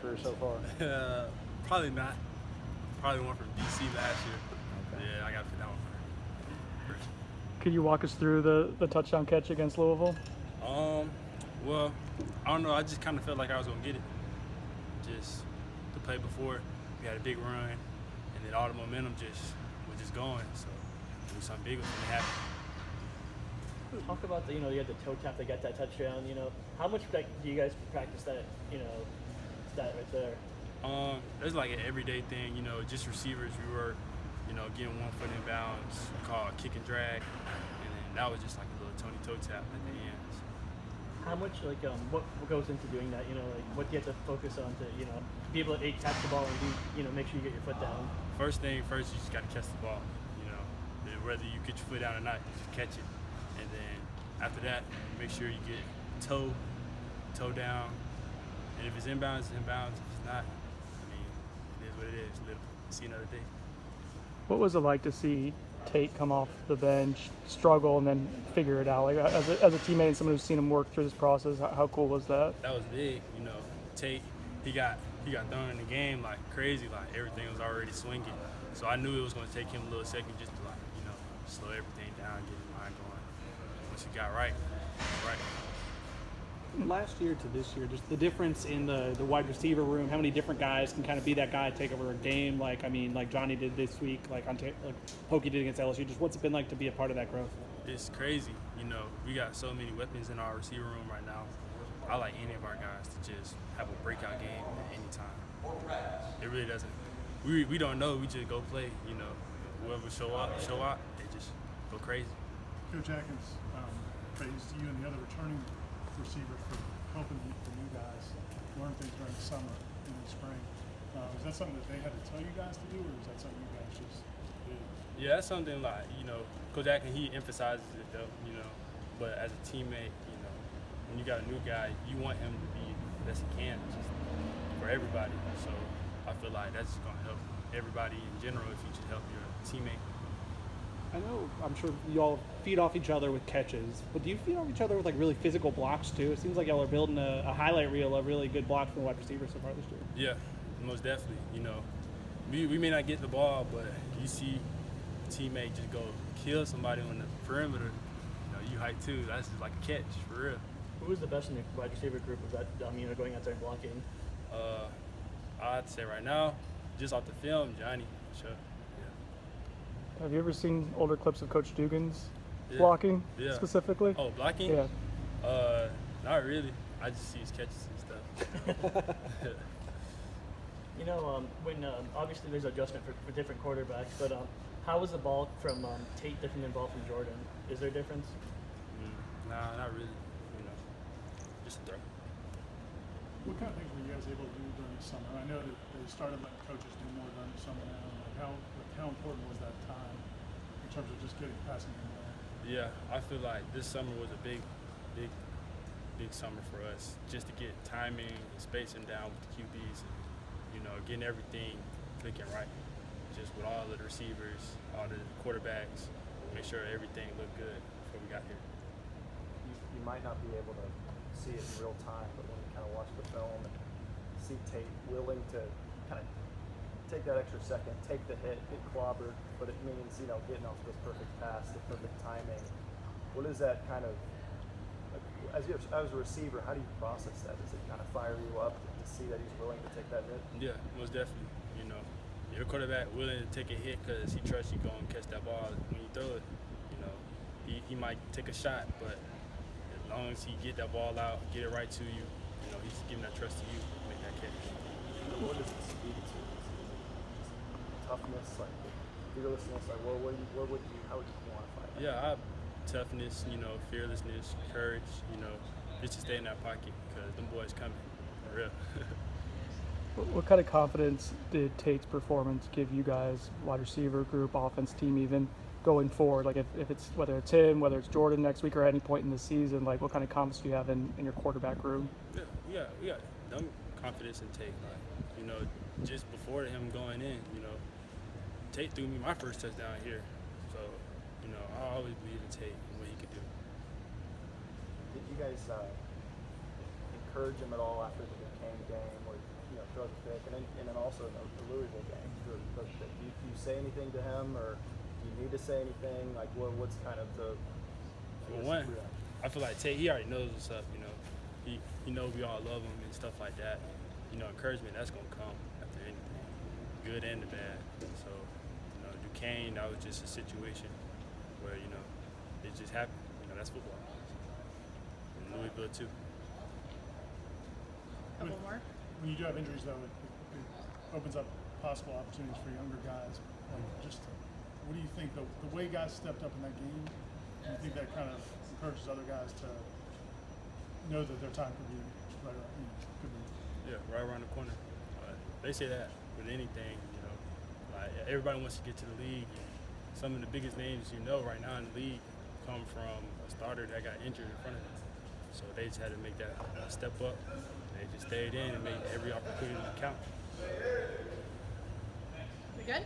career so far? Probably not. Probably one from DC last year. Okay. Yeah, I got to fit that one first. Could you walk us through the touchdown catch against Louisville? Well, I don't know. I just kind of felt like I was going to get it. Just the play before, we had a big run, and then all the momentum was just going. So it was something big was going to happen. Talk about you had the toe tap to get that touchdown. How much do you guys practice that? That right there. It's like an everyday thing. Just receivers. We were, getting 1 foot in bounds, called kick and drag, and then that was just like a little Tony toe tap at the end. How much what goes into doing that? What do you have to focus on to be able to catch the ball and do make sure you get your foot down. First thing first, you just got to catch the ball. Whether you get your foot down or not, you just catch it. And then after that, make sure you get toe down. And if it's inbounds, it's inbounds. If it's not, it is what it is. See another day. What was it like to see Tate come off the bench, struggle, and then figure it out? Like as a teammate and someone who's seen him work through this process, how cool was that? That was big. Tate, he got thrown in the game like crazy. Like everything was already swinging. So I knew it was going to take him a little second just to slow everything down, get his mind going. Once he got right. Last year to this year, just the difference in the wide receiver room, how many different guys can kind of be that guy, take over a game, like Johnny did this week, like Pokey did against LSU. Just what's it been like to be a part of that growth? It's crazy. We got so many weapons in our receiver room right now. I like any of our guys to just have a breakout game at any time. It really doesn't. We don't know. We just go play. Whoever show up, they just go crazy. Coach Atkins praised you and the other returning receivers for helping you guys learn things during the summer and the spring. Is that something that they had to tell you guys to do, or is that something you guys just did? Yeah, that's something like, Coach Atkins, he emphasizes it though, but as a teammate, when you got a new guy, you want him to be the best he can just for everybody. So I feel like that's just going to help everybody in general if you just help your teammate. I know, I'm sure you all feed off each other with catches, but do you feed off each other with really physical blocks too? It seems like y'all are building a highlight reel of really good blocks from the wide receivers so far this year. Yeah, most definitely. We may not get the ball, but you see a teammate just go kill somebody on the perimeter, you hype too. That's just like a catch, for real. Who was the best in the wide receiver group of that, going out there and blocking? I'd say right now, just off the film, Johnny, sure. Have you ever seen older clips of Coach Dugan's blocking specifically? Oh, blocking? Yeah. Not really. I just see his catches and stuff. When obviously there's adjustment for different quarterbacks, but how was the ball from Tate different than the ball from Jordan? Is there a difference? Nah, not really. Just a throw. What kind of things were you guys able to do during the summer? I know that they started letting coaches do more during the summer now. How important was that time in terms of just getting passing game going? Yeah, I feel like this summer was a big summer for us, just to get timing and spacing down with the QBs and, getting everything clicking right. Just with all the receivers, all the quarterbacks, make sure everything looked good before we got here. You might not be able to see it in real time, but when you kind of watch the film and see Tate willing to kind of take that extra second, take the hit, get clobbered, but it means, getting off the perfect pass, the perfect timing. What is that kind of, as a receiver, how do you process that? Does it kind of fire you up to see that he's willing to take that hit? Yeah, most definitely. Your quarterback willing to take a hit because he trusts you going to catch that ball when you throw it. He might take a shot, but as long as he get that ball out, get it right to you, he's giving that trust to you to make that catch. What does it speak to? Toughness, fearlessness, how would you quantify that? Yeah, toughness, fearlessness, courage, just to stay in that pocket because them boys coming, for real. What kind of confidence did Tate's performance give you guys, wide receiver group, offense team even, going forward? Like if it's, whether it's him, whether it's Jordan next week or at any point in the season, what kind of confidence do you have in your quarterback room? Yeah, we got confidence in Tate. Just before him going in, Tate threw me my first touchdown here. So, I always believe in Tate and what he could do. Did you guys encourage him at all after the McClain game, or throw the pick, and then also in the Louisville game, he throws the pick. Do you say anything to him, or do you need to say anything? Like, what's kind of the For one, I feel like Tate, he already knows what's up. You know, he knows we all love him and stuff like that. You know, encouragement, that's gonna come after anything, good and the bad. So, you know, Duquesne, that was just a situation where, you know, it just happened. You know, that's football. And Louisville too. Couple more. When you do have injuries, though, it opens up possible opportunities for younger guys. Like, just what do you think the way guys stepped up in that game? Do you think that kind of encourages other guys to know that their time could be right around, could be? Yeah, right around the corner. They say that with anything, you know. Like, everybody wants to get to the league. And some of the biggest names you know right now in the league come from a starter that got injured in front of them. So they just had to make that step up. They just stayed in and made every opportunity count. We good?